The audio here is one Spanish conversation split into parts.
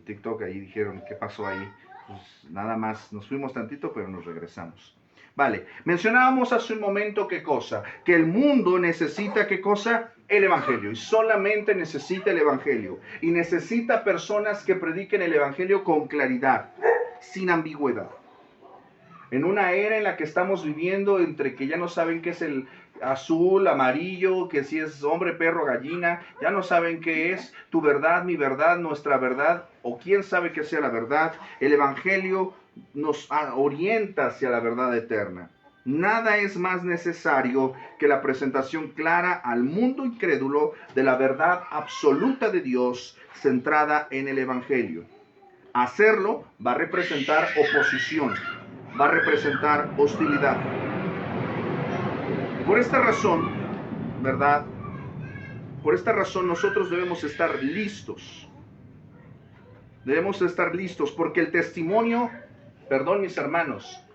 TikTok, ahí dijeron, ¿qué pasó ahí? Pues nada más, nos fuimos tantito, pero nos regresamos. Vale, mencionábamos hace un momento qué cosa, que el mundo necesita qué cosa, el evangelio, y solamente necesita el evangelio, y necesita personas que prediquen el evangelio con claridad, sin ambigüedad. En una era en la que estamos viviendo, entre que ya no saben qué es el azul, amarillo, que si es hombre, perro, gallina, ya no saben qué es tu verdad, mi verdad, nuestra verdad, o quién sabe qué sea la verdad, el evangelio nos orienta hacia la verdad eterna. Nada es más necesario que la presentación clara al mundo incrédulo de la verdad absoluta de Dios centrada en el evangelio. Hacerlo va a representar oposición, va a representar hostilidad. Por esta razón, ¿verdad? Por esta razón nosotros debemos estar listos. Debemos estar listos porque el testimonio, perdón mis hermanos,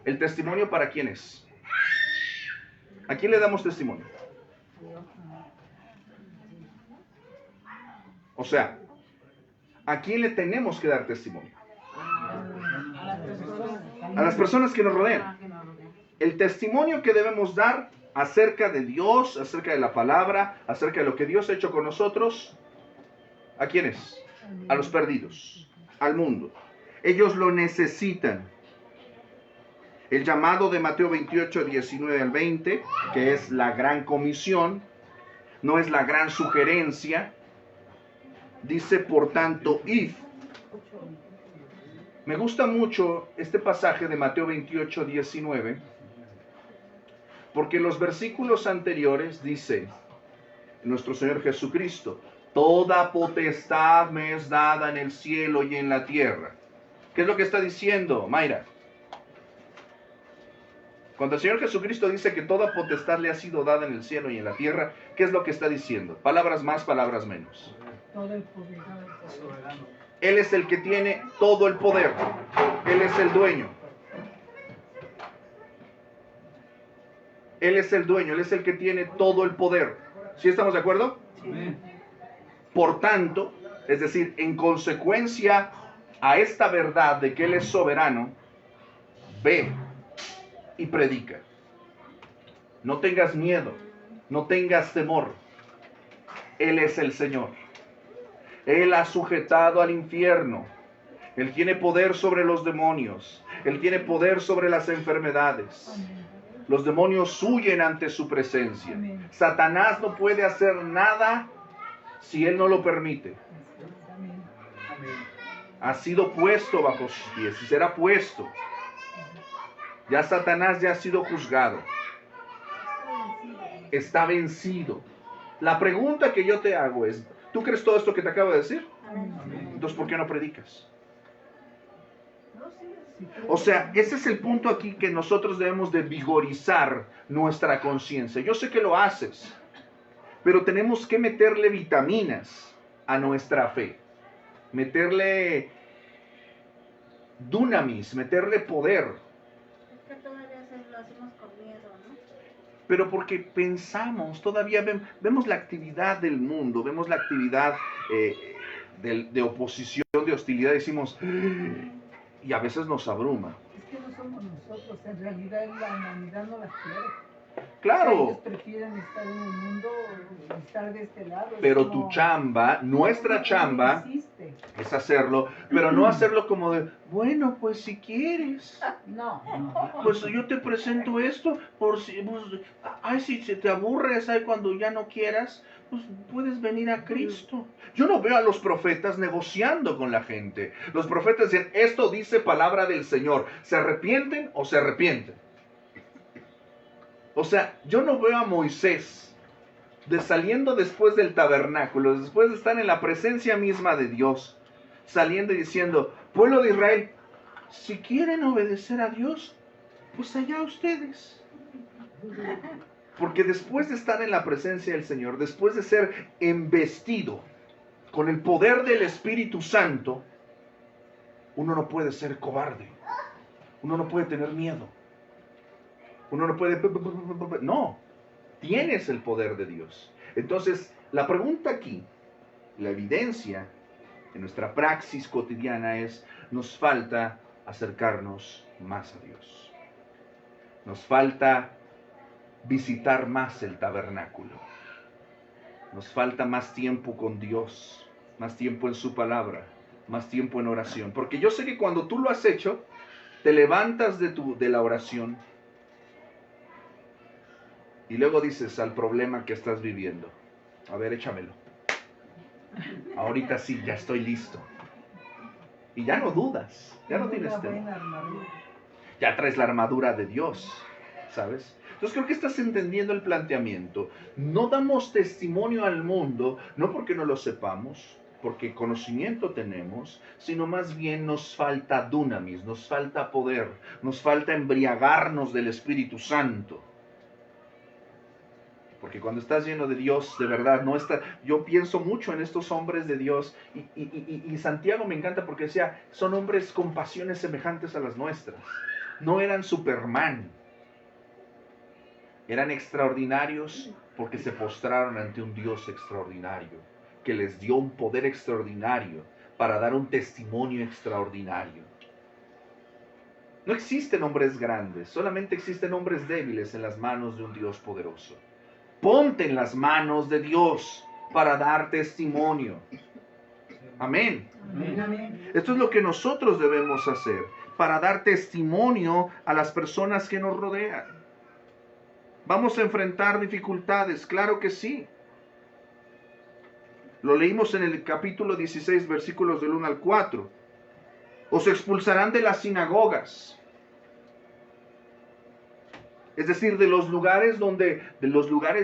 ¿el testimonio para quién es? ¿A quién le damos testimonio? O sea, ¿a quién le tenemos que dar testimonio? A las personas que nos rodean. El testimonio que debemos dar acerca de Dios, acerca de la palabra, acerca de lo que Dios ha hecho con nosotros, ¿a quiénes? A los perdidos, al mundo. Ellos lo necesitan. El llamado de Mateo 28, 19 al 20, que es la gran comisión, no es la gran sugerencia, dice, por tanto, id. Me gusta mucho este pasaje de Mateo 28, 19, porque los versículos anteriores dice nuestro Señor Jesucristo, toda potestad me es dada en el cielo y en la tierra. ¿Qué es lo que está diciendo, Mayra? Cuando el Señor Jesucristo dice que toda potestad le ha sido dada en el cielo y en la tierra, ¿qué es lo que está diciendo? Palabras más, palabras menos. Todo el poder. Él es el que tiene todo el poder. Él es el dueño. Él es el dueño, Él es el que tiene todo el poder. ¿Sí estamos de acuerdo? Sí. Por tanto, es decir, en consecuencia a esta verdad de que Él es soberano, ve y predica. No tengas miedo, no tengas temor. Él es el Señor. Él ha sujetado al infierno. Él tiene poder sobre los demonios. Él tiene poder sobre las enfermedades. Los demonios huyen ante su presencia. Satanás no puede hacer nada si Él no lo permite. Ha sido puesto bajo sus pies y será puesto. Ya Satanás ya ha sido juzgado. Está vencido. La pregunta que yo te hago es, ¿tú crees todo esto que te acabo de decir? Entonces, ¿por qué no predicas? O sea, ese es el punto aquí que nosotros debemos de vigorizar nuestra conciencia. Yo sé que lo haces, pero tenemos que meterle vitaminas a nuestra fe. Meterle dunamis, meterle poder. Es que todavía lo hacemos con miedo, ¿no? Pero porque pensamos, todavía vemos la actividad del mundo, vemos la actividad de oposición, de hostilidad, decimos, y a veces nos abruma. Es que no somos nosotros, en realidad la humanidad no las quiere. Claro. Ellos prefieren estar en el mundo, estar de este lado. Pero tu chamba, nuestra chamba, es hacerlo, pero no hacerlo como de, bueno, pues si quieres. No. Pues yo te presento esto, por si, pues, ay, si se te aburres, ay, cuando ya no quieras, pues puedes venir a Cristo. Yo no veo a los profetas negociando con la gente. Los profetas dicen, esto dice palabra del Señor. ¿Se arrepienten o se arrepienten? O sea, yo no veo a Moisés saliendo después del tabernáculo, después de estar en la presencia misma de Dios, saliendo y diciendo, pueblo de Israel, si quieren obedecer a Dios, pues allá ustedes. Porque después de estar en la presencia del Señor, después de ser embestido con el poder del Espíritu Santo, uno no puede ser cobarde, uno no puede tener miedo. Uno no puede... No, tienes el poder de Dios. Entonces, la pregunta aquí, la evidencia, en nuestra praxis cotidiana es, nos falta acercarnos más a Dios. Nos falta visitar más el tabernáculo. Nos falta más tiempo con Dios, más tiempo en su palabra, más tiempo en oración. Porque yo sé que cuando tú lo has hecho, te levantas de la oración y luego dices al problema que estás viviendo, a ver, échamelo. Ahorita sí, ya estoy listo. Y ya no dudas, ya no tienes temor. Ya traes la armadura de Dios, ¿sabes? Entonces creo que estás entendiendo el planteamiento. No damos testimonio al mundo, no porque no lo sepamos, porque conocimiento tenemos, sino más bien nos falta dunamis, nos falta poder, nos falta embriagarnos del Espíritu Santo. Porque cuando estás lleno de Dios, de verdad, no está. Yo pienso mucho en estos hombres de Dios y Santiago me encanta porque decía, son hombres con pasiones semejantes a las nuestras. No eran Superman. Eran extraordinarios porque se postraron ante un Dios extraordinario, que les dio un poder extraordinario para dar un testimonio extraordinario. No existen hombres grandes, solamente existen hombres débiles en las manos de un Dios poderoso. Ponte en las manos de Dios para dar testimonio. Amén. Amén. Esto es lo que nosotros debemos hacer, para dar testimonio a las personas que nos rodean. ¿Vamos a enfrentar dificultades? Claro que sí. Lo leímos en el capítulo 16, versículos del 1 al 4. Os expulsarán de las sinagogas. Es decir, de los lugares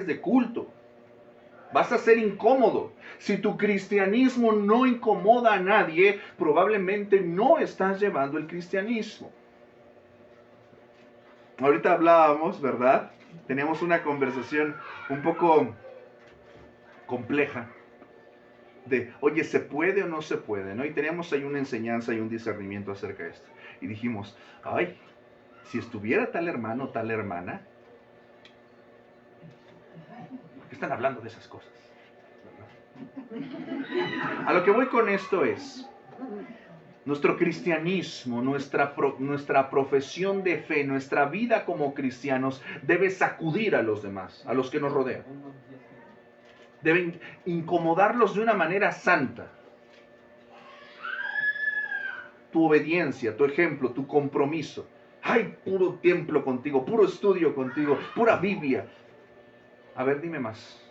de culto. Vas a ser incómodo. Si tu cristianismo no incomoda a nadie, probablemente no estás llevando el cristianismo. Ahorita hablábamos, ¿verdad? Teníamos una conversación un poco compleja de, oye, ¿se puede o no se puede? ¿No? Y teníamos ahí una enseñanza y un discernimiento acerca de esto. Y dijimos, ay, si estuviera tal hermano, tal hermana, ¿por qué están hablando de esas cosas? A lo que voy con esto es, nuestro cristianismo, nuestra profesión de fe, nuestra vida como cristianos debe sacudir a los demás, a los que nos rodean. Deben incomodarlos de una manera santa. Tu obediencia, tu ejemplo, tu compromiso. ¡Ay, puro templo contigo, puro estudio contigo, pura Biblia! A ver, dime más.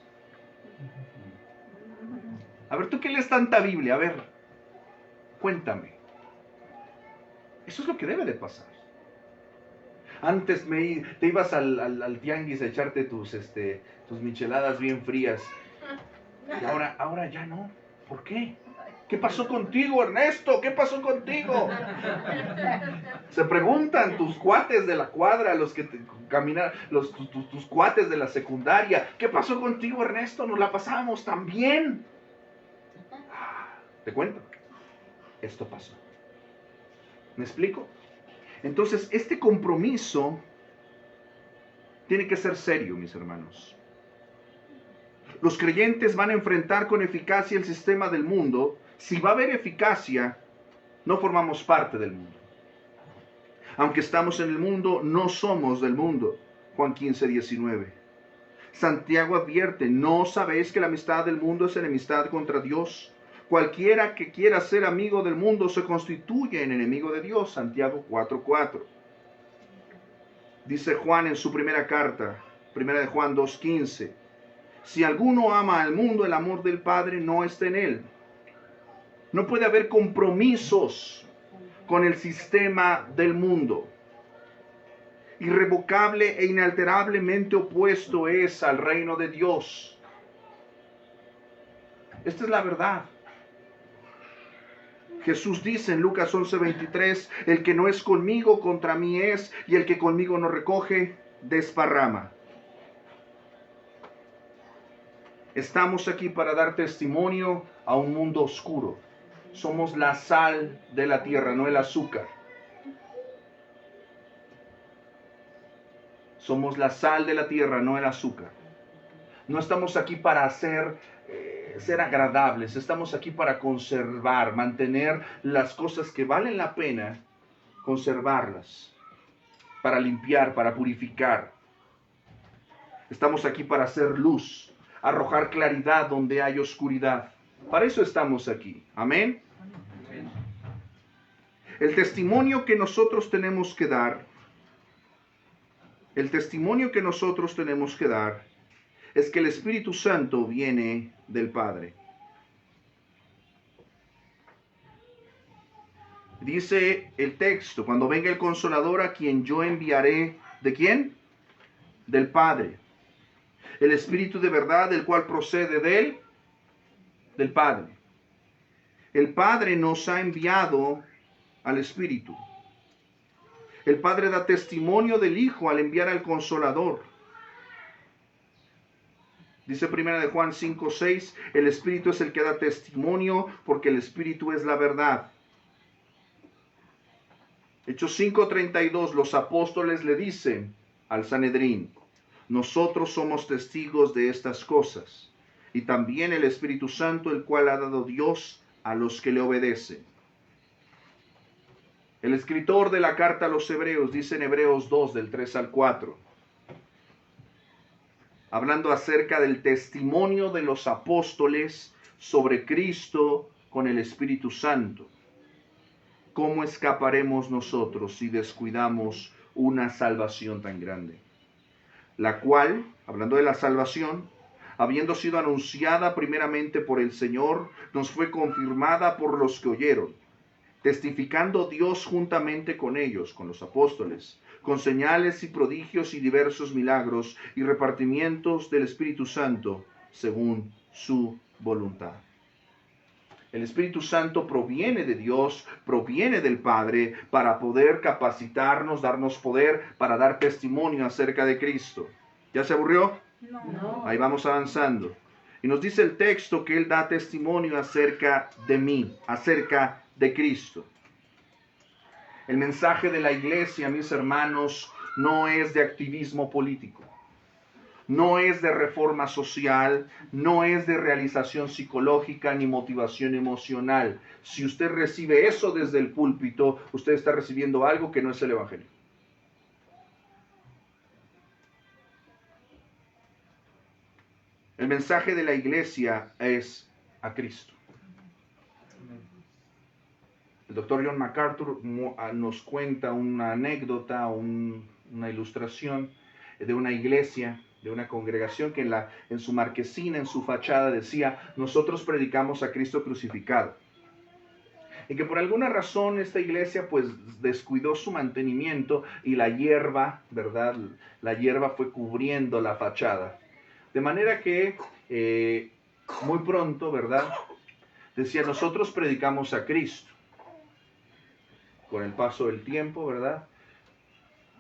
A ver, ¿tú qué lees tanta Biblia? A ver, cuéntame. Eso es lo que debe de pasar. Antes te ibas al tianguis a echarte tus micheladas bien frías. Y ahora ya no. ¿Por qué? ¿Qué pasó contigo, Ernesto? ¿Qué pasó contigo? Se preguntan tus cuates de la cuadra, los que caminan, tus cuates de la secundaria. ¿Qué pasó contigo, Ernesto? Nos la pasábamos tan bien. Te cuento. Esto pasó. ¿Me explico? Entonces, este compromiso tiene que ser serio, mis hermanos. Los creyentes van a enfrentar con eficacia el sistema del mundo. Si va a haber eficacia, no formamos parte del mundo. Aunque estamos en el mundo, no somos del mundo. Juan 15, 19. Santiago advierte, ¿no sabéis que la amistad del mundo es enemistad contra Dios? Cualquiera que quiera ser amigo del mundo se constituye en enemigo de Dios. Santiago 4:4. Dice Juan en su primera carta, primera de Juan 2:15. Si alguno ama al mundo, el amor del Padre no está en él. No puede haber compromisos con el sistema del mundo. Irrevocable e inalterablemente opuesto es al reino de Dios. Esta es la verdad. Jesús dice en Lucas 11:23, el que no es conmigo, contra mí es, y el que conmigo no recoge, desparrama. Estamos aquí para dar testimonio a un mundo oscuro. Somos la sal de la tierra, no el azúcar. Somos la sal de la tierra, no el azúcar. No estamos aquí para hacer ser agradables, estamos aquí para conservar, mantener las cosas que valen la pena, conservarlas, para limpiar, para purificar. Estamos aquí para hacer luz, arrojar claridad donde hay oscuridad. Para eso estamos aquí. Amén. El testimonio que nosotros tenemos que dar, es que el Espíritu Santo viene del Padre. Dice el texto, cuando venga el Consolador a quien yo enviaré, ¿de quién? Del Padre. El Espíritu de verdad, del cual procede del Padre. El Padre nos ha enviado al Espíritu. El Padre da testimonio del Hijo al enviar al Consolador. Dice 1 de Juan 5:6, el Espíritu es el que da testimonio porque el Espíritu es la verdad. Hechos 5:32, los apóstoles le dicen al Sanedrín, nosotros somos testigos de estas cosas, y también el Espíritu Santo, el cual ha dado Dios a los que le obedecen. El escritor de la carta a los Hebreos dice en Hebreos 2, del 3 al 4, hablando acerca del testimonio de los apóstoles sobre Cristo con el Espíritu Santo. ¿Cómo escaparemos nosotros si descuidamos una salvación tan grande? La cual, hablando de la salvación, habiendo sido anunciada primeramente por el Señor, nos fue confirmada por los que oyeron, testificando Dios juntamente con ellos, con los apóstoles, con señales y prodigios y diversos milagros y repartimientos del Espíritu Santo, según su voluntad. El Espíritu Santo proviene de Dios, proviene del Padre, para poder capacitarnos, darnos poder, para dar testimonio acerca de Cristo. ¿Ya se aburrió? No. Ahí vamos avanzando. Y nos dice el texto que Él da testimonio acerca de mí, acerca de Cristo. El mensaje de la iglesia, mis hermanos, no es de activismo político. No es de reforma social, no es de realización psicológica ni motivación emocional. Si usted recibe eso desde el púlpito, usted está recibiendo algo que no es el Evangelio. El mensaje de la iglesia es a Cristo. El doctor John MacArthur nos cuenta una anécdota, una ilustración de una iglesia, de una congregación que en su marquesina, en su fachada decía, nosotros predicamos a Cristo crucificado. Y que por alguna razón esta iglesia pues descuidó su mantenimiento y la hierba, ¿verdad? La hierba fue cubriendo la fachada. De manera que muy pronto, ¿verdad? Decía, nosotros predicamos a Cristo. Con el paso del tiempo, ¿verdad?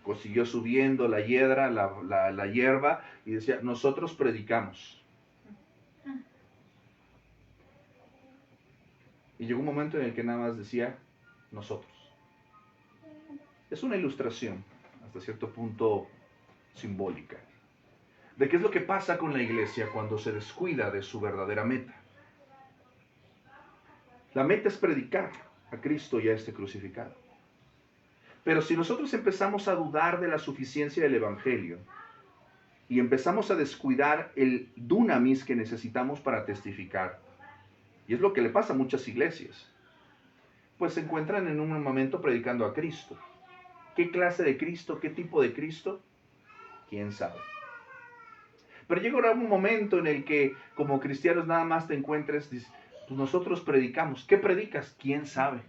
Pues siguió subiendo la hiedra, la hierba, y decía, nosotros predicamos. Y llegó un momento en el que nada más decía, nosotros. Es una ilustración, hasta cierto punto simbólica, de qué es lo que pasa con la iglesia cuando se descuida de su verdadera meta. La meta es predicar a Cristo y a este crucificado. Pero si nosotros empezamos a dudar de la suficiencia del Evangelio y empezamos a descuidar el dunamis que necesitamos para testificar, y es lo que le pasa a muchas iglesias, pues se encuentran en un momento predicando a Cristo. ¿Qué clase de Cristo? ¿Qué tipo de Cristo? ¿Quién sabe? Pero llegará un momento en el que como cristianos nada más te encuentres, dices, pues nosotros predicamos. ¿Qué predicas? ¿Quién sabe?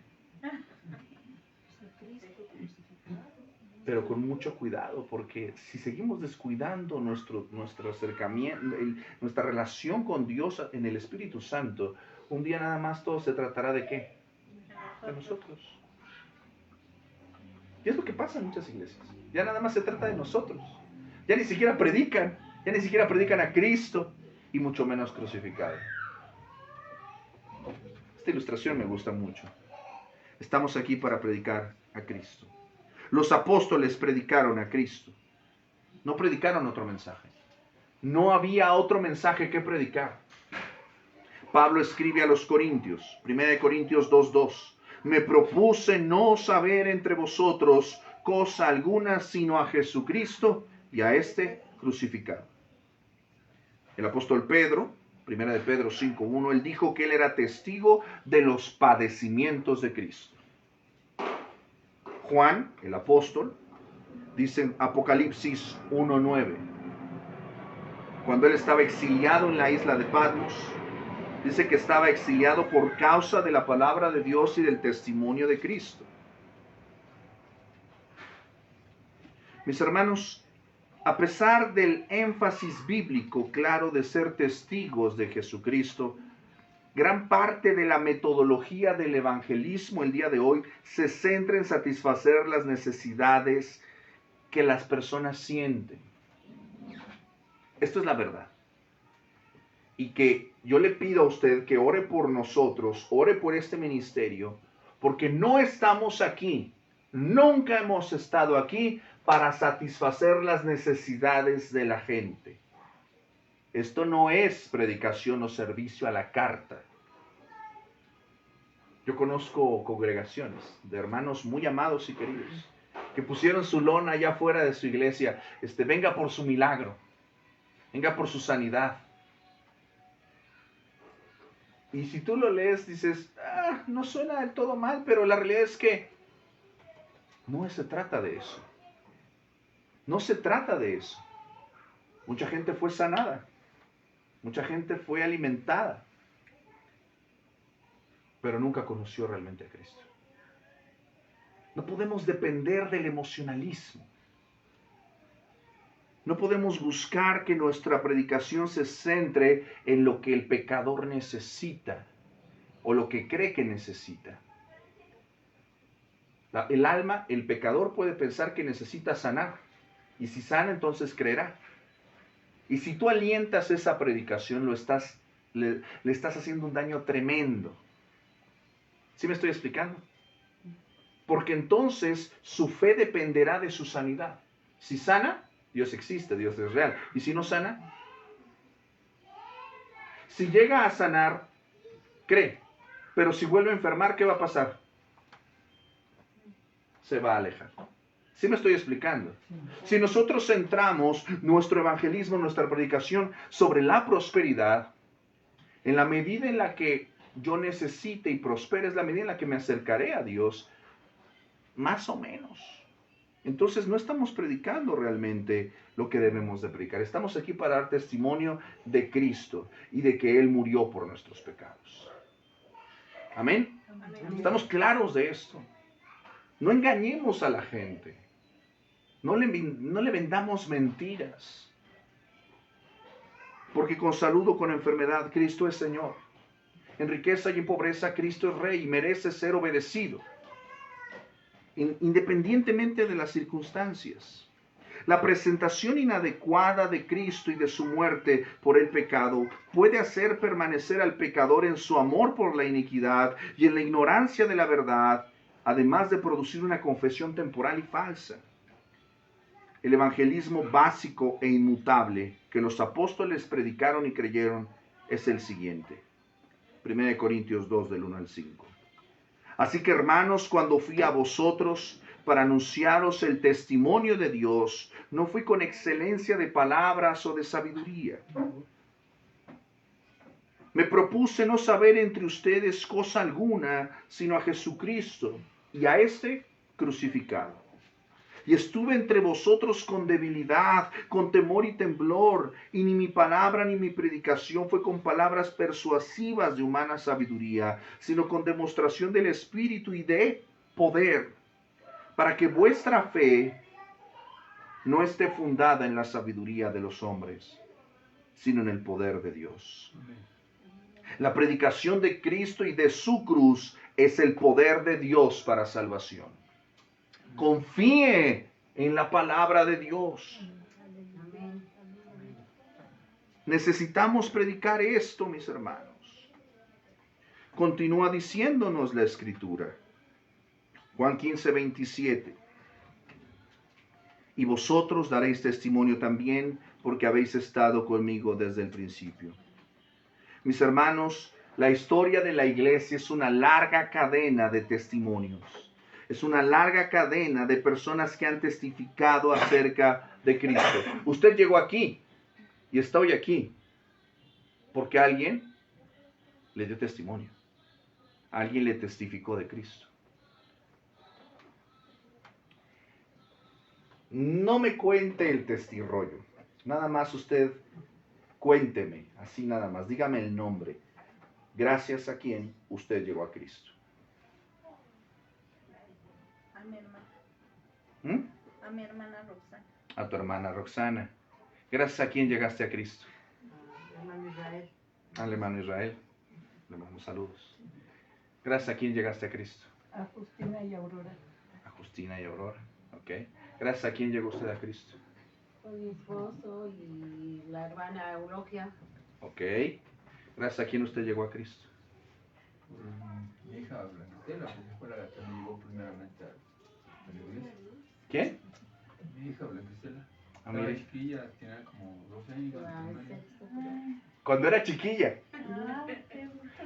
Pero con mucho cuidado, porque si seguimos descuidando nuestro acercamiento, nuestra relación con Dios en el Espíritu Santo, un día nada más todo se tratará de ¿qué? De nosotros. Y es lo que pasa en muchas iglesias. Ya nada más se trata de nosotros. Ya ni siquiera predican a Cristo y mucho menos crucificado. Esta ilustración me gusta mucho. Estamos aquí para predicar a Cristo. Los apóstoles predicaron a Cristo. No predicaron otro mensaje. No había otro mensaje que predicar. Pablo escribe a los Corintios, 1 Corintios 2:2. Me propuse no saber entre vosotros cosa alguna sino a Jesucristo y a este crucificado. El apóstol Pedro, 1 de Pedro 5:1, él dijo que él era testigo de los padecimientos de Cristo. Juan, el apóstol, dice en Apocalipsis 1:9, cuando él estaba exiliado en la isla de Patmos, dice que estaba exiliado por causa de la palabra de Dios y del testimonio de Cristo. Mis hermanos, a pesar del énfasis bíblico claro de ser testigos de Jesucristo, gran parte de la metodología del evangelismo el día de hoy se centra en satisfacer las necesidades que las personas sienten. Esto es la verdad. Y que yo le pido a usted que ore por nosotros, ore por este ministerio, porque no estamos aquí, nunca hemos estado aquí para satisfacer las necesidades de la gente. Esto no es predicación o servicio a la carta. Yo conozco congregaciones de hermanos muy amados y queridos que pusieron su lona allá afuera de su iglesia, venga por su milagro, venga por su sanidad. Y si tú lo lees, dices, no suena del todo mal, pero la realidad es que no se trata de eso. No se trata de eso. Mucha gente fue sanada. Mucha gente fue alimentada. Pero nunca conoció realmente a Cristo. No podemos depender del emocionalismo. No podemos buscar que nuestra predicación se centre en lo que el pecador necesita o lo que cree que necesita. El alma, el pecador puede pensar que necesita sanar. Y si sana, entonces creerá. Y si tú alientas esa predicación, le estás haciendo un daño tremendo. ¿Sí me estoy explicando? Porque entonces su fe dependerá de su sanidad. Si sana, Dios existe, Dios es real. Y si no sana, si llega a sanar, cree. Pero si vuelve a enfermar, ¿qué va a pasar? Se va a alejar. ¿Sí me estoy explicando? Si nosotros centramos nuestro evangelismo, nuestra predicación sobre la prosperidad, en la medida en la que yo necesite y prospere, es la medida en la que me acercaré a Dios, más o menos. Entonces no estamos predicando realmente lo que debemos de predicar. Estamos aquí para dar testimonio de Cristo y de que Él murió por nuestros pecados. Amén. Estamos claros de esto. No engañemos a la gente. No le vendamos mentiras. Porque con salud o con enfermedad, Cristo es Señor. En riqueza y en pobreza, Cristo es Rey y merece ser obedecido, independientemente de las circunstancias. La presentación inadecuada de Cristo y de su muerte por el pecado puede hacer permanecer al pecador en su amor por la iniquidad y en la ignorancia de la verdad, además de producir una confesión temporal y falsa. El evangelismo básico e inmutable que los apóstoles predicaron y creyeron es el siguiente. 1 Corintios 2, del 1 al 5. Así que, hermanos, cuando fui a vosotros para anunciaros el testimonio de Dios, no fui con excelencia de palabras o de sabiduría. Me propuse no saber entre ustedes cosa alguna, sino a Jesucristo y a este crucificado. Y estuve entre vosotros con debilidad, con temor y temblor, y ni mi palabra ni mi predicación fue con palabras persuasivas de humana sabiduría, sino con demostración del Espíritu y de poder, para que vuestra fe no esté fundada en la sabiduría de los hombres, sino en el poder de Dios. La predicación de Cristo y de su cruz es el poder de Dios para salvación. Confíe en la palabra de Dios. Necesitamos predicar esto, mis hermanos. Continúa diciéndonos la Escritura. Juan 15, 27. Y vosotros daréis testimonio también, porque habéis estado conmigo desde el principio. Mis hermanos, La historia de la iglesia es una larga cadena de testimonios. Es una larga cadena de personas que han testificado acerca de Cristo. Usted llegó aquí y está hoy aquí porque alguien le dio testimonio. Alguien le testificó de Cristo. No me cuente el testirollo. Nada más usted cuénteme, así nada más. Dígame el nombre. Gracias a quien usted llegó a Cristo. A mi hermana. ¿Mm? A mi hermana Roxana. A tu hermana Roxana. Gracias a quien llegaste a Cristo. Hermano Israel. Al hermano Israel. Le mando saludos. Gracias a quien llegaste a Cristo. A Justina y Aurora. A Justina y Aurora. Ok. Gracias a quien llegó usted a Cristo. Con mi esposo y la hermana Eulogia. Ok. Gracias a quien usted llegó a Cristo. Mi hija Blanquistela, porque fue la que me llevó primeramente a la iglesia. ¿Quién? Mi hija Blanquistela. Ah, Estaba mire. chiquilla, tenía como 12 años. Ah, en primaria. Cuando era chiquilla.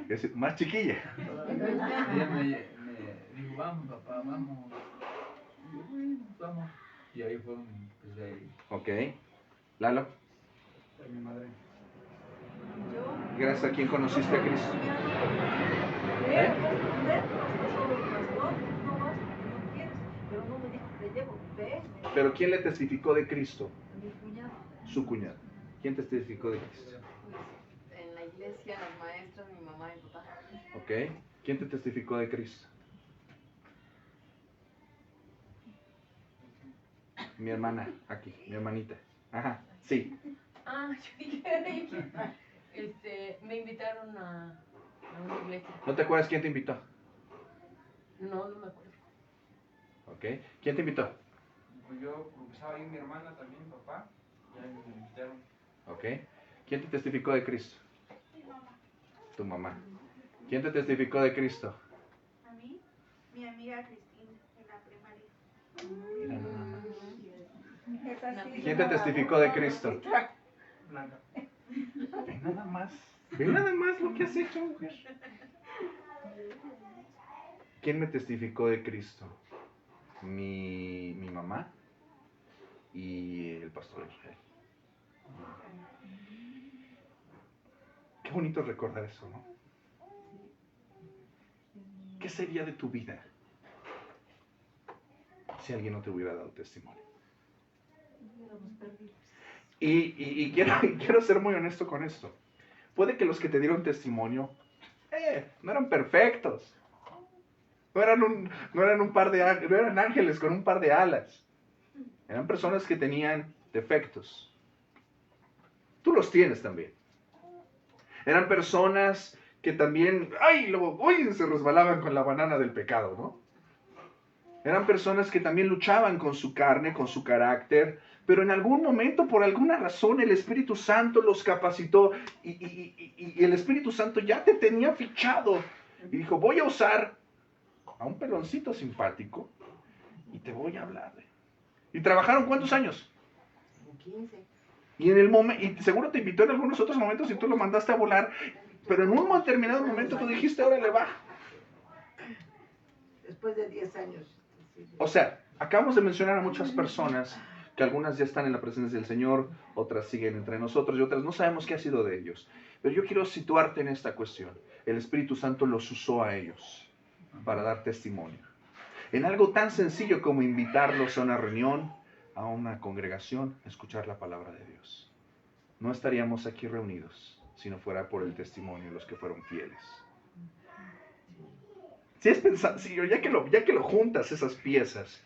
Es más chiquilla. Ella me dijo, vamos papá, vamos. Y yo, "Bueno, vamos". Y ahí fue donde empecé a ir. Ok. Lalo. A mi madre. Yo. Gracias a quien conociste a Cristo. Ver, pastor, no vas porque no quieres, pero no me dijo te llevo, ve, Pero ¿quién le testificó de Cristo? mi cuñado. Su cuñado. ¿Quién te testificó de Cristo? Pues en la iglesia, las maestras, mi mamá y mi papá. Ok. ¿Quién te testificó de Cristo? Mi hermana, aquí, mi hermanita. Ajá, sí. Ah, yo dije, me invitaron a una iglesia. ¿No te acuerdas quién te invitó? No, no me acuerdo. Ok. ¿Quién te invitó? Pues yo estaba ahí mi hermana también, mi papá, ya me invitaron. Ok. ¿Quién te testificó de Cristo? Tu mamá. ¿Quién te testificó de Cristo? A mí, mi amiga Cristina, en la primaria. Mira nada más. Esa sí. ¿Quién te testificó de Cristo? Blanca. Ve nada más. Ve nada más lo que has hecho, mujer. ¿Quién me testificó de Cristo? Mi mamá y el pastor Israel. Qué bonito recordar eso, ¿no? ¿Qué sería de tu vida si alguien no te hubiera dado testimonio? Y quiero ser muy honesto con esto. Puede que los que te dieron testimonio no eran perfectos. No eran un par de no eran ángeles con un par de alas. Eran personas que tenían defectos. Tú los tienes también. Eran personas que también, se resbalaban con la banana del pecado, ¿no? Eran personas que también luchaban con su carne, con su carácter, pero en algún momento, por alguna razón, el Espíritu Santo los capacitó y el Espíritu Santo ya te tenía fichado. Y dijo, voy a usar a un peloncito simpático y te voy a hablar. ¿Y trabajaron cuántos años? 15. Y en el momento, y seguro te invitó en algunos otros momentos y tú lo mandaste a volar, pero en un determinado momento tú dijiste, órale, va. Después de 10 años. O sea, acabamos de mencionar a muchas personas que algunas ya están en la presencia del Señor, otras siguen entre nosotros y otras no sabemos qué ha sido de ellos. Pero yo quiero situarte en esta cuestión. El Espíritu Santo los usó a ellos para dar testimonio. En algo tan sencillo como invitarlos a una reunión, a una congregación, a escuchar la palabra de Dios. No estaríamos aquí reunidos si no fuera por el testimonio de los que fueron fieles. Si es sencillo, ya que lo juntas esas piezas,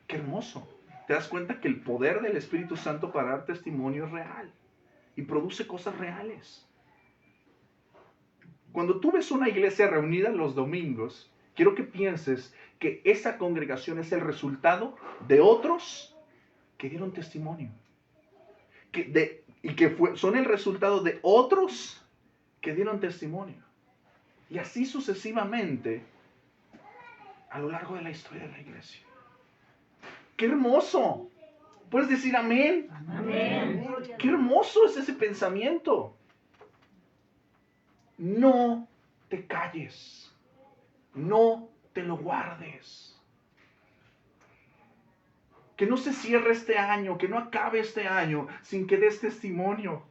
qué hermoso. Te das cuenta que el poder del Espíritu Santo para dar testimonio es real y produce cosas reales. Cuando tú ves una iglesia reunida los domingos, quiero que pienses que esa congregación es el resultado de otros que dieron testimonio. Son el resultado de otros que dieron testimonio. Y así sucesivamente a lo largo de la historia de la iglesia. ¡Qué hermoso! ¿Puedes decir amén? Amén. ¡Qué hermoso es ese pensamiento! no te calles, no te lo guardes. Que no se cierre este año, que no acabe este año sin que des testimonio.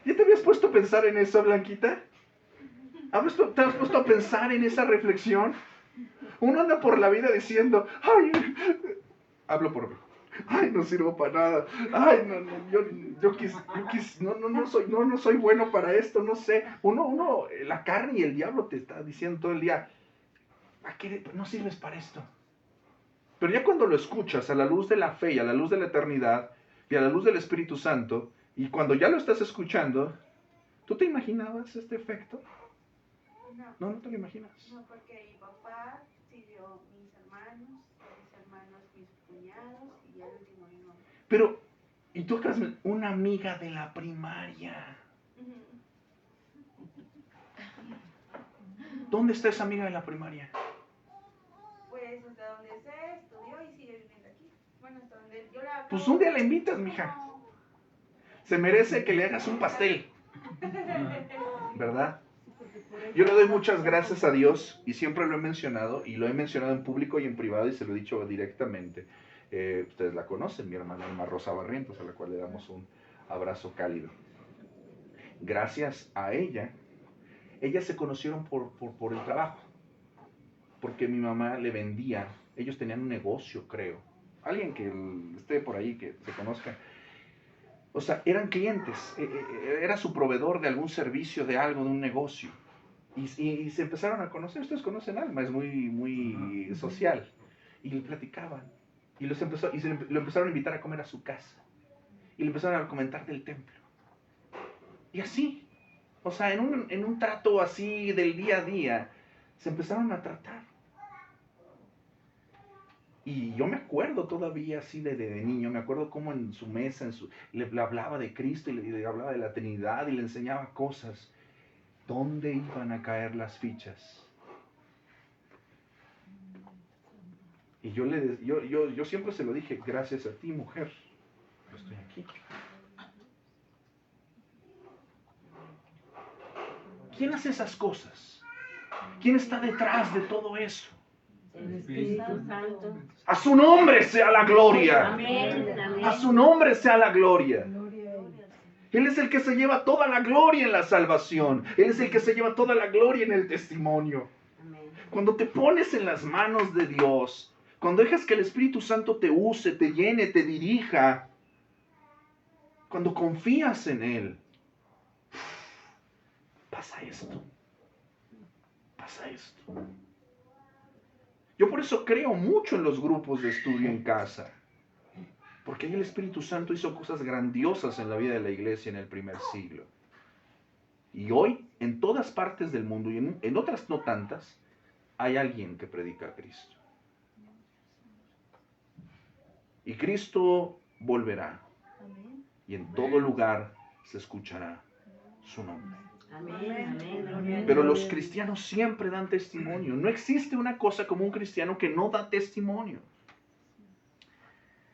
¿Ya te habías puesto a pensar en eso, Blanquita? ¿Te has puesto a pensar en esa reflexión? Uno anda por la vida diciendo, ay, hablo por mí, ay, no sirvo para nada, ay, no soy bueno para esto, no sé. La carne y el diablo te está diciendo todo el día, no sirves para esto. Pero ya cuando lo escuchas a la luz de la fe y a la luz de la eternidad y a la luz del Espíritu Santo, y cuando ya lo estás escuchando, ¿tú te imaginabas este efecto? No, No te lo imaginas. no, porque mi papá sirvió mis hermanos mis cuñados y al último mi mamá. Pero, y tú eres una amiga de la primaria. ¿Dónde está esa amiga de la primaria? Pues hasta donde sé, estudió y sigue viviendo aquí. Bueno, hasta donde yo la... Pues un día la invitas, mija. Se merece que le hagas un pastel. ¿Verdad? Yo le doy muchas gracias a Dios y siempre lo he mencionado, y lo he mencionado en público y en privado y se lo he dicho directamente. Ustedes la conocen, mi hermana Alma Rosa Barrientos, a la cual le damos un abrazo cálido. Gracias a ella, ellas se conocieron por el trabajo, porque mi mamá le vendía, ellos tenían un negocio, creo. Alguien que esté por ahí, que se conozca. O sea, eran clientes, era su proveedor de algún servicio, de algo, de un negocio. Y se empezaron a conocer. Ustedes conocen Alma, es muy social. Y le platicaban. Y lo empezaron a invitar a comer a su casa. Y le empezaron a comentar del templo. Y así, o sea, en un trato así del día a día, se empezaron a tratar. Y yo me acuerdo todavía así de niño, me acuerdo cómo en su mesa le hablaba de Cristo y le hablaba de la Trinidad y le enseñaba cosas. ¿Dónde iban a caer las fichas? Y yo siempre se lo dije, gracias a ti, mujer, yo estoy aquí. ¿Quién hace esas cosas? ¿Quién está detrás de todo eso? El Espíritu Santo. A su nombre sea la gloria. Amén, amén. A su nombre sea la gloria. Gloria a Él. Él es el que se lleva toda la gloria en la salvación. Él es el que se lleva toda la gloria en el testimonio. Amén. Cuando te pones en las manos de Dios, cuando dejas que el Espíritu Santo te use, te llene, te dirija, cuando confías en Él, pasa esto. Pasa esto. Yo por eso creo mucho en los grupos de estudio en casa. Porque ahí el Espíritu Santo hizo cosas grandiosas en la vida de la iglesia en el primer siglo. Y hoy, en todas partes del mundo, y en otras no tantas, hay alguien que predica a Cristo. Y Cristo volverá. Y en todo lugar se escuchará su nombre. Amén, amén. Pero los cristianos siempre dan testimonio. No existe una cosa como un cristiano que no da testimonio.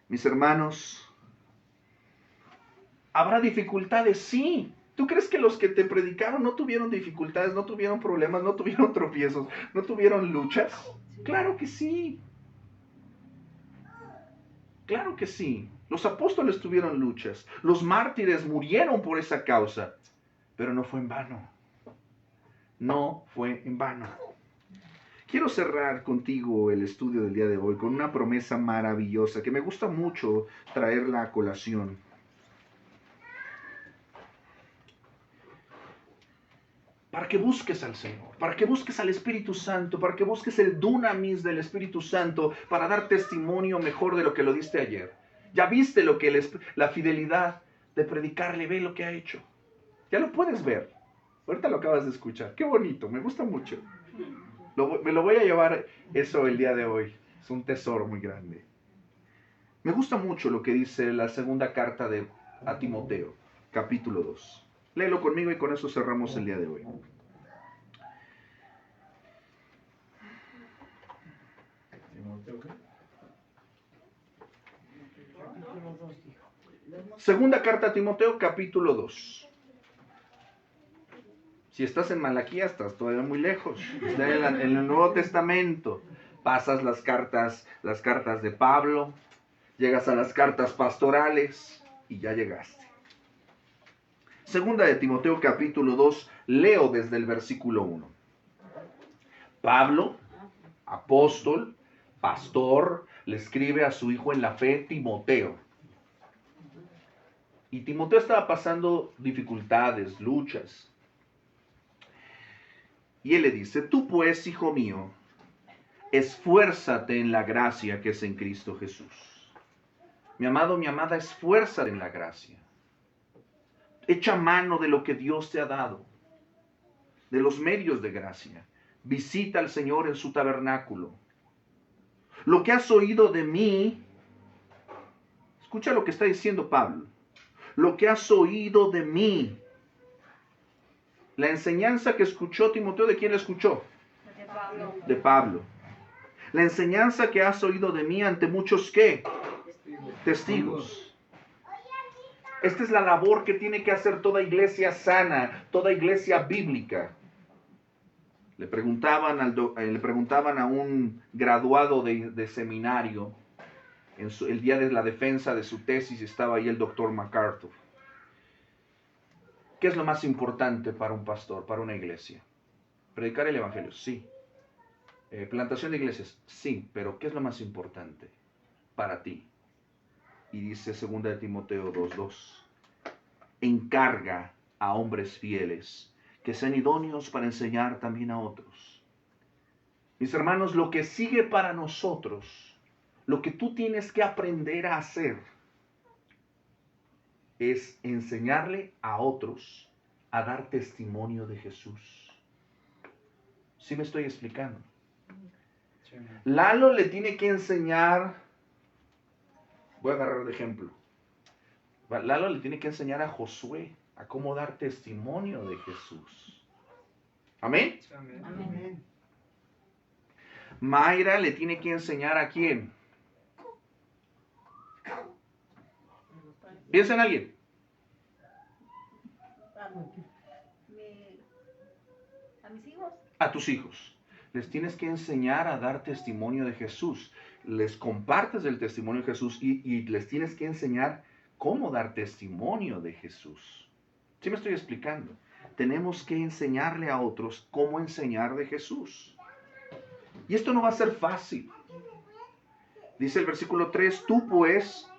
Mis hermanos, ¿habrá dificultades? Sí. ¿Tú crees que los que te predicaron no tuvieron dificultades, no tuvieron problemas, no tuvieron tropiezos, no tuvieron luchas? Claro que sí. Claro que sí. Los apóstoles tuvieron luchas. Los mártires murieron por esa causa. Pero no fue en vano. No fue en vano. Quiero cerrar contigo el estudio del día de hoy con una promesa maravillosa que me gusta mucho traerla a colación. Para que busques al Señor, para que busques al Espíritu Santo, para que busques el dunamis del Espíritu Santo, para dar testimonio mejor de lo que lo diste ayer. Ya viste lo que la fidelidad de predicarle, ve lo que ha hecho. Ya lo puedes ver. Ahorita lo acabas de escuchar. Qué bonito, me gusta mucho. Me lo voy a llevar eso el día de hoy. Es un tesoro muy grande. Me gusta mucho lo que dice la segunda carta a Timoteo, capítulo 2. Léelo conmigo y con eso cerramos el día de hoy. Segunda carta a Timoteo, capítulo 2. Si estás en Malaquías, estás todavía muy lejos. Estás en el Nuevo Testamento. Pasas las cartas de Pablo, llegas a las cartas pastorales y ya llegaste. Segunda de Timoteo capítulo 2, leo desde el versículo 1. Pablo, apóstol, pastor, le escribe a su hijo en la fe, Timoteo. Y Timoteo estaba pasando dificultades, luchas. Y él le dice, tú pues, hijo mío, esfuérzate en la gracia que es en Cristo Jesús. Mi amado, mi amada, esfuérzate en la gracia. Echa mano de lo que Dios te ha dado, de los medios de gracia. Visita al Señor en su tabernáculo. Lo que has oído de mí, escucha lo que está diciendo Pablo. Lo que has oído de mí. La enseñanza que escuchó Timoteo, ¿de quién la escuchó? De Pablo. De Pablo. La enseñanza que has oído de mí ante muchos, ¿qué? Testigos. Esta es la labor que tiene que hacer toda iglesia sana, toda iglesia bíblica. Le preguntaban a un graduado de seminario, el día de la defensa de su tesis estaba ahí el doctor MacArthur. ¿Qué es lo más importante para un pastor, para una iglesia? Predicar el evangelio, sí. Plantación de iglesias, sí, pero ¿qué es lo más importante para ti? Y dice 2 de Timoteo 2:2, encarga a hombres fieles que sean idóneos para enseñar también a otros. Mis hermanos, lo que sigue para nosotros, lo que tú tienes que aprender a hacer, es enseñarle a otros a dar testimonio de Jesús. ¿Sí me estoy explicando? Sí. Lalo le tiene que enseñar, voy a agarrar de ejemplo, Lalo le tiene que enseñar a Josué a cómo dar testimonio de Jesús. ¿Amén? Amén. Amén. Mayra le tiene que enseñar ¿a quién? Piensa en alguien. A mis hijos. A tus hijos. Les tienes que enseñar a dar testimonio de Jesús. Les compartes el testimonio de Jesús y les tienes que enseñar cómo dar testimonio de Jesús. ¿Sí me estoy explicando? Tenemos que enseñarle a otros cómo enseñar de Jesús. Y esto no va a ser fácil. Dice el versículo 3, tú pues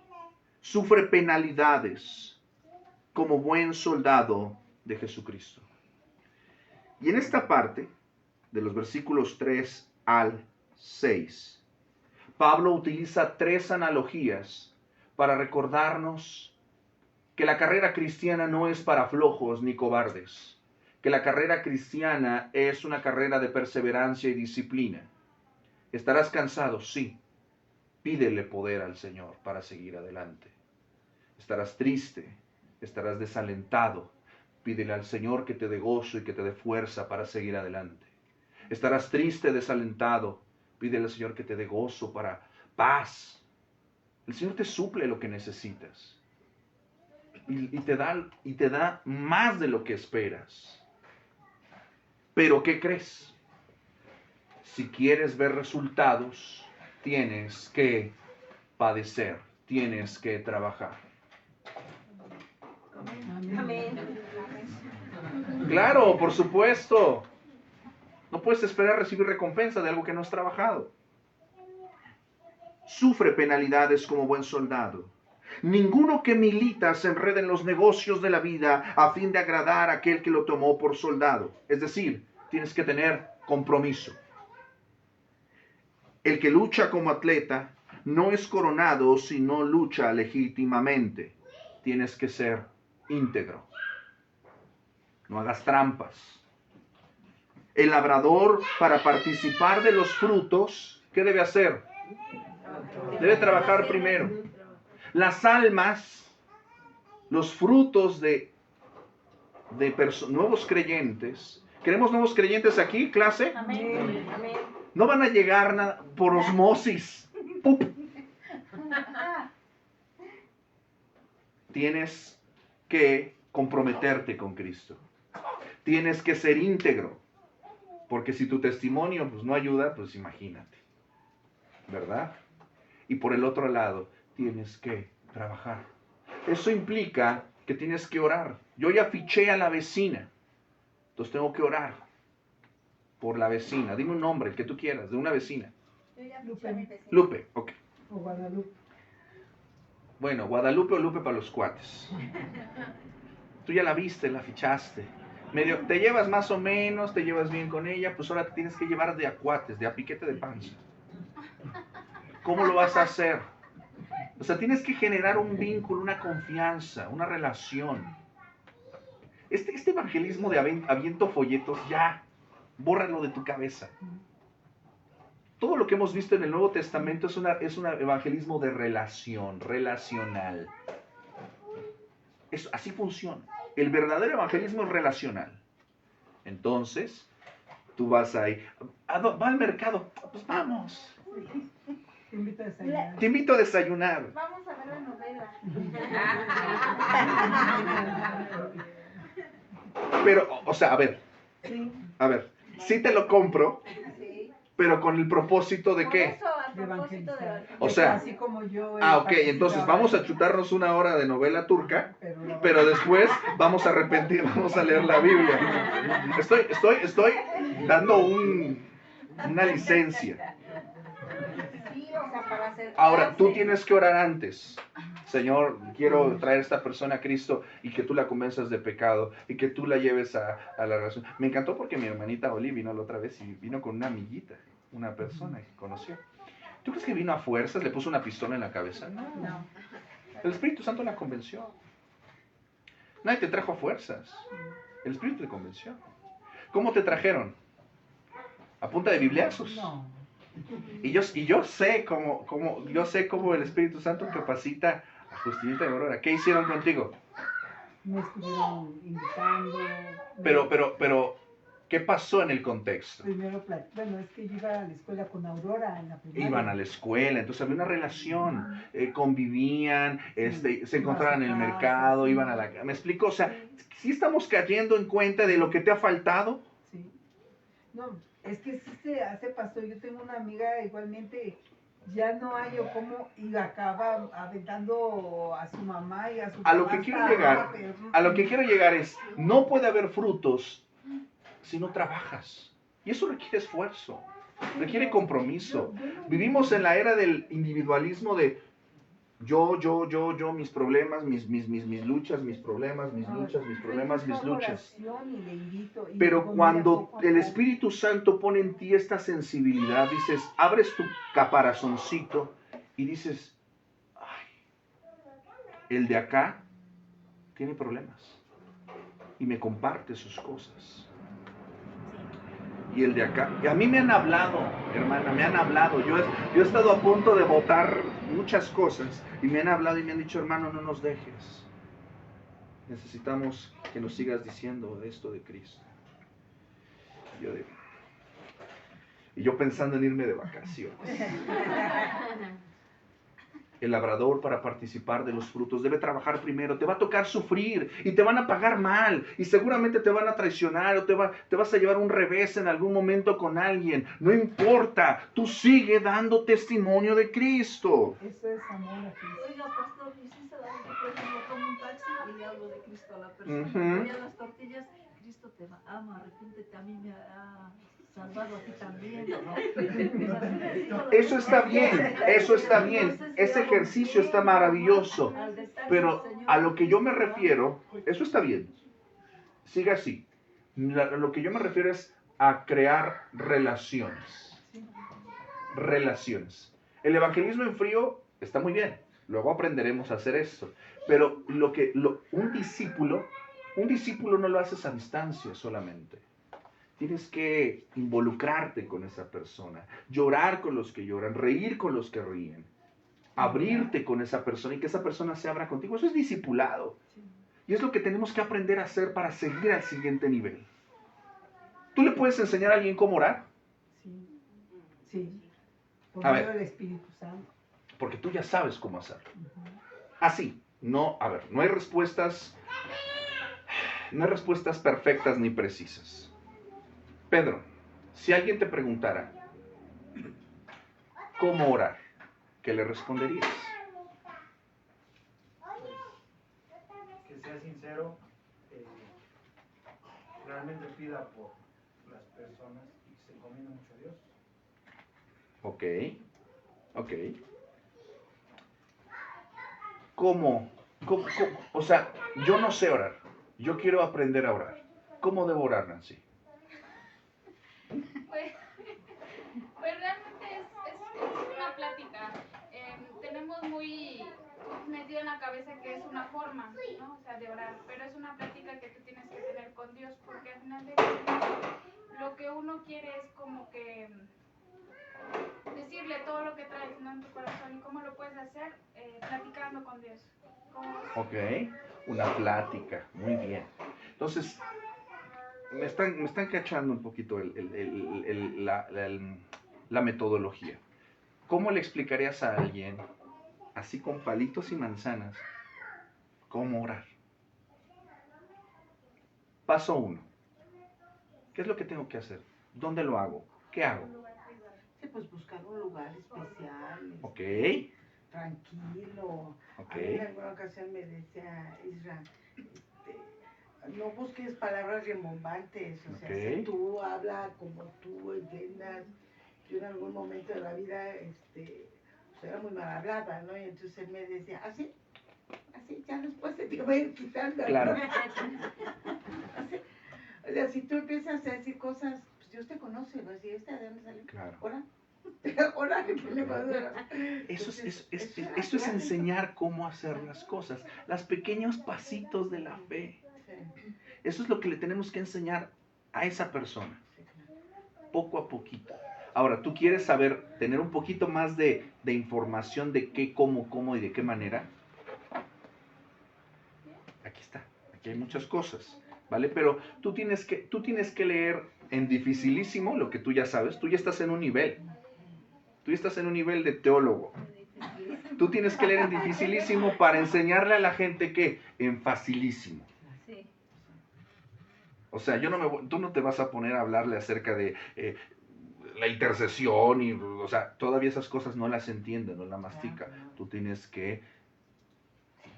sufre penalidades como buen soldado de Jesucristo. Y en esta parte, de los versículos 3 al 6, Pablo utiliza 3 analogías para recordarnos que la carrera cristiana no es para flojos ni cobardes, que la carrera cristiana es una carrera de perseverancia y disciplina. ¿Estarás cansado? Sí. Pídele poder al Señor para seguir adelante. ¿Estarás triste? ¿Estarás desalentado? Pídele al Señor que te dé gozo y que te dé fuerza para seguir adelante. ¿Estarás triste, desalentado? Pídele al Señor que te dé gozo para paz. El Señor te suple lo que necesitas. Y te da más de lo que esperas. Pero ¿qué crees? Si quieres ver resultados, tienes que padecer, tienes que trabajar. Amén. Claro, por supuesto. No puedes esperar recibir recompensa de algo que no has trabajado. Sufre penalidades como buen soldado. Ninguno que milita se enreda en los negocios de la vida a fin de agradar a aquel que lo tomó por soldado. Es decir, tienes que tener compromiso. El que lucha como atleta no es coronado si no lucha legítimamente. Tienes que ser íntegro. No hagas trampas. El labrador, para participar de los frutos, ¿qué debe hacer? Debe trabajar primero. Las almas, los frutos de nuevos creyentes. ¿Queremos nuevos creyentes aquí, clase? Amén. Amén. No van a llegar por osmosis. ¡Pup! Tienes que comprometerte con Cristo. tienes que ser íntegro. Porque si tu testimonio pues, no ayuda, pues imagínate. ¿Verdad? Y por el otro lado, tienes que trabajar. Eso implica que tienes que orar. Yo ya fiché a la vecina. Entonces tengo que orar por la vecina. Dime un nombre, el que tú quieras, de una vecina. Yo ya Lupe. fiché a mi vecina. Lupe, ok. O Guadalupe. Bueno, Guadalupe o Lupe para los cuates. Tú ya la viste, la fichaste. Medio, te llevas más o menos, te llevas bien con ella, pues ahora te tienes que llevar de a cuates, de a piquete de panza. ¿Cómo lo vas a hacer? O sea, tienes que generar un vínculo, una confianza, una relación. Este evangelismo de aviento folletos, ya, bórralo de tu cabeza. Todo lo que hemos visto en el Nuevo Testamento es un evangelismo de relación, relacional. Así funciona. El verdadero evangelismo es relacional. Entonces, tú vas ahí, va al mercado, pues vamos. Te invito a desayunar. Te invito a desayunar. Vamos a ver la novela. Pero, o sea, a ver, Sí, sí te lo compro, Sí. pero con el propósito de Por qué. eso, a de propósito de evangelizar. O sea, así como yo. Ok, entonces vamos a chutarnos una hora de novela turca, Pero pero después vamos a arrepentir, vamos a leer la Biblia. Estoy dando una licencia. Sí, o sea, para hacer. Ahora, tú tienes que orar antes. Señor, quiero traer a esta persona a Cristo y que tú la convenzas de pecado y que tú la lleves a la relación. Me encantó porque mi hermanita Oli vino la otra vez y vino con una amiguita, una persona que conoció. ¿Tú crees que vino a fuerzas? ¿Le puso una pistola en la cabeza? No. El Espíritu Santo la convenció. Nadie te trajo a fuerzas. El Espíritu te convenció. ¿Cómo te trajeron? ¿A punta de bibliazos? No. Y yo sé cómo el Espíritu Santo capacita a Justinita y Aurora. ¿Qué hicieron contigo? Me estuvieron invitando. Pero, ¿qué pasó en el contexto? Primero, bueno, es que yo iba a la escuela con Aurora en la primaria. Iban a la escuela, entonces había una relación, convivían, se encontraban en el mercado, iban a la... ¿Me explico? O sea, ¿sí estamos cayendo en cuenta de lo que te ha faltado? Sí. No, es que sí se hace pastor. Yo tengo una amiga igualmente, ya no hay o cómo, y acaba aventando a su mamá y a su A lo papá que quiero hasta llegar, arriba, pero- a lo que quiero llegar es, no puede haber frutos si no trabajas. Y eso requiere esfuerzo, requiere compromiso. Vivimos en la era del individualismo de yo, mis problemas, mis luchas, mis problemas, mis luchas, mis problemas, mis luchas. Pero cuando el Espíritu Santo pone en ti esta sensibilidad, dices, abres tu caparazoncito y dices, ay, el de acá tiene problemas y me comparte sus cosas. Y el de acá, y a mí me han hablado, hermana, me han hablado. Yo he estado a punto de votar muchas cosas y me han hablado y me han dicho, hermano, no nos dejes. Necesitamos que nos sigas diciendo esto de Cristo. Y yo pensando en irme de vacaciones. El labrador, para participar de los frutos, debe trabajar primero. Te va a tocar sufrir y te van a pagar mal y seguramente te van a traicionar o te vas a llevar un revés en algún momento con alguien. No importa, tú sigue dando testimonio de Cristo. Eso es amor a Cristo. Oiga, pastor, ¿y si se da que por ejemplo tomo un taxi y le hablo de Cristo a la persona? Ujú. Voy a las tortillas, Cristo te ama, arrepiéntete, a mí me ha salvado a ti también, ¿no? Eso está bien, eso está bien. Ese ejercicio está maravilloso. Pero a lo que yo me refiero, eso está bien. Siga así. Lo que yo me refiero es a crear relaciones. Relaciones. El evangelismo en frío está muy bien. Luego aprenderemos a hacer esto. Pero un discípulo no lo haces a distancia solamente. Tienes que involucrarte con esa persona, llorar con los que lloran, reír con los que ríen, abrirte con esa persona y que esa persona se abra contigo. Eso es discipulado. Y es lo que tenemos que aprender a hacer para seguir al siguiente nivel. ¿Tú le puedes enseñar a alguien cómo orar? Sí. Sí. Por A medio ver. del Espíritu Santo. Porque tú ya sabes cómo hacerlo. Ujú. Así. No hay respuestas No hay respuestas perfectas ni precisas. Pedro, si alguien te preguntara, ¿cómo orar? ¿Qué le responderías? Que sea sincero, realmente pida por las personas y se encomienda mucho a Dios. Ok. ¿Cómo? O sea, yo no sé orar. Yo quiero aprender a orar. ¿Cómo debo orar, Nancy? Pues realmente es una plática. Tenemos muy metido en la cabeza que es una forma, ¿no? O sea, de orar, pero es una plática que tú tienes que tener con Dios, porque al final de cuentas lo que uno quiere es como que decirle todo lo que traes, ¿no? En tu corazón. ¿Y cómo lo puedes hacer? Platicando con Dios. Ok, una plática, muy bien. Entonces, me están cachando un poquito la metodología. ¿Cómo le explicarías a alguien, así con palitos y manzanas, cómo orar? Paso 1. ¿Qué es lo que tengo que hacer? ¿Dónde lo hago? ¿Qué hago? Sí, pues buscar un lugar especial. Ok. Tranquilo. Ok. A mí en alguna ocasión me decía Isra, no busques palabras rimbombantes, o sea, Ok. si tú habla como tú entiendas. Yo en algún momento de la vida, pues era muy mal hablada, ¿no? Y entonces él me decía, así, ya después se te va a ir quitando, ¿no? Claro. Así, o sea, si tú empiezas a decir cosas, pues Dios te conoce, ¿no? Si ¿de dónde sale? Claro. Ora, ¿qué le pasa? Eso es enseñar cómo hacer las cosas, los pequeños pasitos de la fe. Eso es lo que le tenemos que enseñar a esa persona, poco a poquito. Ahora, tú quieres saber, tener un poquito más de información de qué, cómo y de qué manera. Aquí está, aquí hay muchas cosas, ¿vale? Pero tú tienes que leer en dificilísimo lo que tú ya sabes. Tú ya estás en un nivel. Tú ya estás en un nivel de teólogo. Tú tienes que leer en dificilísimo para enseñarle a la gente que en facilísimo. Sí. O sea, tú no te vas a poner a hablarle acerca de la intercesión y, o sea, todavía esas cosas no las entiende, no las mastica. Tú tienes que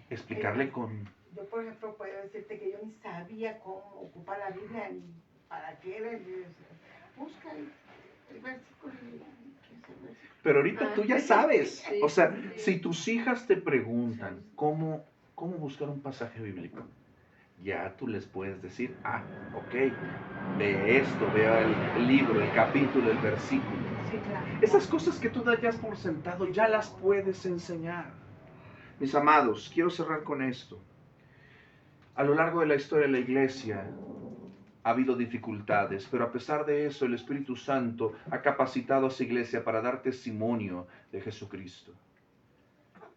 explicarle con... Yo, por ejemplo, puedo decirte que yo ni sabía cómo ocupar la Biblia ni para qué era. Busca el versículo. Pero ahorita tú ya sabes. Sí, O sea, sí. si tus hijas te preguntan cómo buscar un pasaje bíblico, ya tú les puedes decir, ok, ve esto, vea el libro, el capítulo, el versículo. Sí, claro. Esas cosas que tú das por sentado, ya las puedes enseñar. Mis amados, quiero cerrar con esto. A lo largo de la historia de la iglesia ha habido dificultades, pero a pesar de eso, el Espíritu Santo ha capacitado a esa iglesia para dar testimonio de Jesucristo.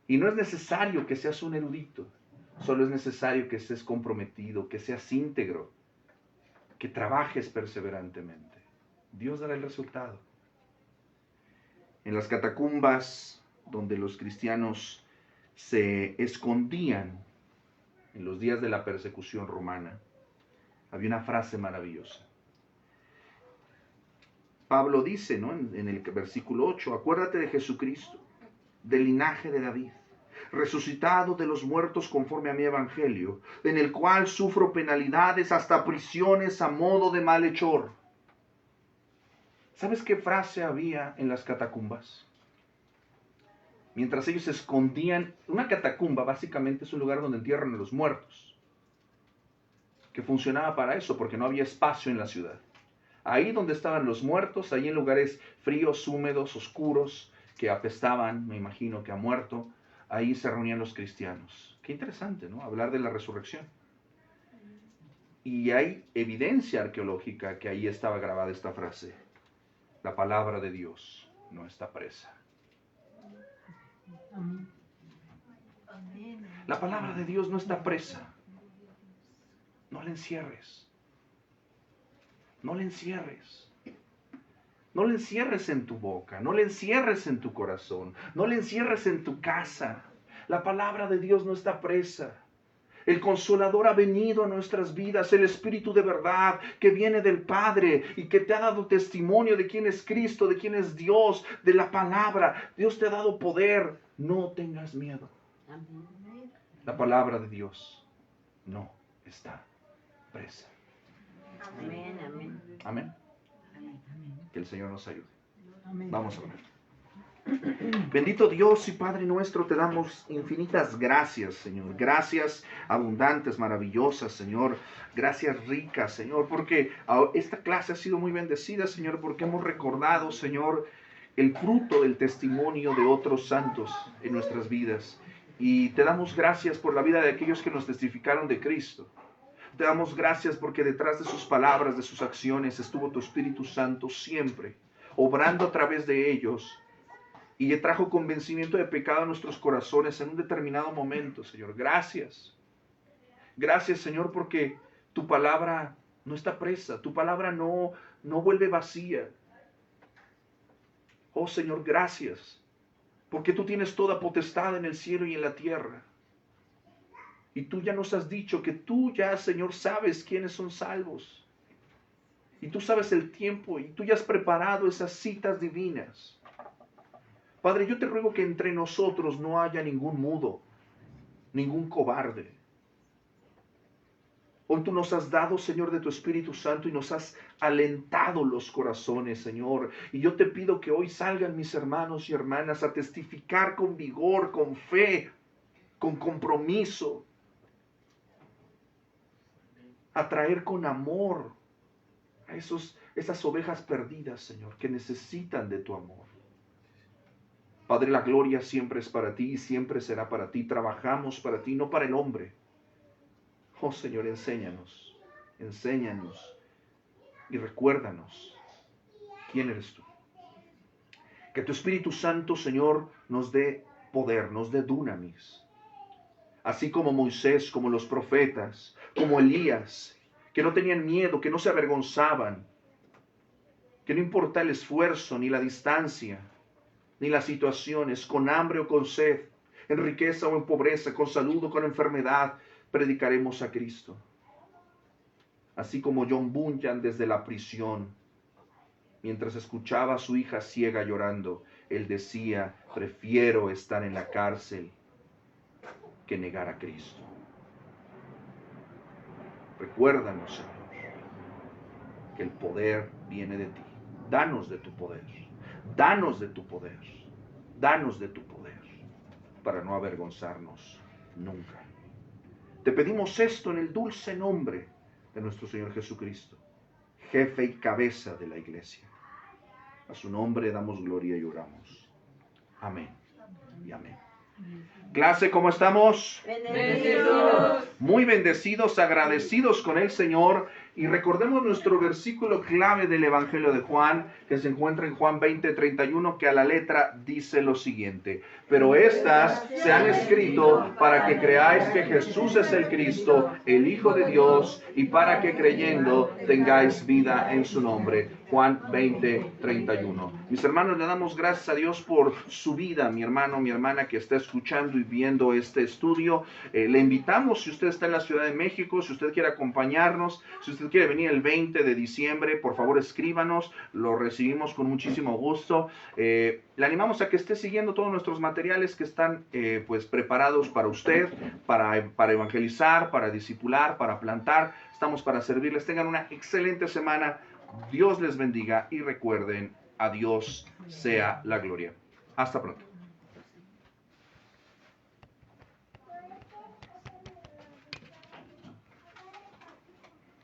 Y no es necesario que seas un erudito, solo es necesario que estés comprometido, que seas íntegro, que trabajes perseverantemente. Dios dará el resultado. En las catacumbas, donde los cristianos se escondían en los días de la persecución romana, había una frase maravillosa. Pablo dice, ¿no? En el versículo 8, acuérdate de Jesucristo, del linaje de David, resucitado de los muertos conforme a mi evangelio, en el cual sufro penalidades hasta prisiones a modo de malhechor. ¿Sabes qué frase había en las catacumbas? Mientras ellos se escondían, una catacumba básicamente es un lugar donde entierran a los muertos, que funcionaba para eso, porque no había espacio en la ciudad. Ahí donde estaban los muertos, ahí en lugares fríos, húmedos, oscuros, que apestaban, me imagino que a muerto, ahí se reunían los cristianos. Qué interesante, ¿no? Hablar de la resurrección. Y hay evidencia arqueológica que ahí estaba grabada esta frase. La palabra de Dios no está presa. La palabra de Dios no está presa. No la encierres. No la encierres. No la encierres en tu boca. No la encierres en tu corazón. No la encierres en tu casa. La palabra de Dios no está presa. El Consolador ha venido a nuestras vidas, el Espíritu de verdad que viene del Padre y que te ha dado testimonio de quién es Cristo, de quién es Dios, de la palabra. Dios te ha dado poder. No tengas miedo. La palabra de Dios no está presa. Amén, amén. Amén. Que el Señor nos ayude. Vamos a orar. Bendito Dios y Padre nuestro, te damos infinitas gracias, Señor. Gracias abundantes, maravillosas, Señor. Gracias ricas, Señor, porque esta clase ha sido muy bendecida, Señor, porque hemos recordado, Señor, el fruto del testimonio de otros santos en nuestras vidas. Y te damos gracias por la vida de aquellos que nos testificaron de Cristo. Te damos gracias porque detrás de sus palabras, de sus acciones, estuvo tu Espíritu Santo siempre, obrando a través de ellos. Y le trajo convencimiento de pecado a nuestros corazones en un determinado momento, Señor. Gracias. Gracias, Señor, porque tu palabra no está presa. Tu palabra no vuelve vacía. Oh, Señor, gracias. Porque tú tienes toda potestad en el cielo y en la tierra. Y tú ya nos has dicho que tú ya, Señor, sabes quiénes son salvos. Y tú sabes el tiempo y tú ya has preparado esas citas divinas. Padre, yo te ruego que entre nosotros no haya ningún mudo, ningún cobarde. Hoy tú nos has dado, Señor, de tu Espíritu Santo y nos has alentado los corazones, Señor. Y yo te pido que hoy salgan mis hermanos y hermanas a testificar con vigor, con fe, con compromiso, a traer con amor a esas ovejas perdidas, Señor, que necesitan de tu amor. Padre, la gloria siempre es para ti y siempre será para ti. Trabajamos para ti, no para el hombre. Oh, Señor, enséñanos y recuérdanos quién eres tú. Que tu Espíritu Santo, Señor, nos dé poder, nos dé dunamis. Así como Moisés, como los profetas, como Elías, que no tenían miedo, que no se avergonzaban, que no importa el esfuerzo ni la distancia, ni las situaciones, con hambre o con sed, en riqueza o en pobreza, con salud o con enfermedad, predicaremos a Cristo. Así como John Bunyan desde la prisión, mientras escuchaba a su hija ciega llorando, él decía, prefiero estar en la cárcel que negar a Cristo. Recuérdanos, Señor, que el poder viene de ti. Danos de tu poder. Danos de tu poder, danos de tu poder, para no avergonzarnos nunca. Te pedimos esto en el dulce nombre de nuestro Señor Jesucristo, jefe y cabeza de la iglesia. A su nombre damos gloria y oramos. Amén y amén. Clase, ¿cómo estamos? Bendecidos. Muy bendecidos, agradecidos con el Señor. Y recordemos nuestro versículo clave del Evangelio de Juan, que se encuentra en Juan 20:31, que a la letra dice lo siguiente: pero estas se han escrito para que creáis que Jesús es el Cristo, el Hijo de Dios, y para que creyendo tengáis vida en su nombre. Juan 20:31. Mis hermanos, le damos gracias a Dios por su vida, mi hermano, mi hermana que está escuchando y viendo este estudio. Le invitamos, si usted está en la Ciudad de México, si usted quiere acompañarnos, si usted quiere venir el 20 de diciembre, por favor escríbanos, lo recibimos con muchísimo gusto. Le animamos a que esté siguiendo todos nuestros materiales que están pues preparados para usted, para evangelizar, para discipular, para plantar. Estamos para servirles. Tengan una excelente semana. Dios les bendiga y recuerden, a Dios sea la gloria. Hasta pronto.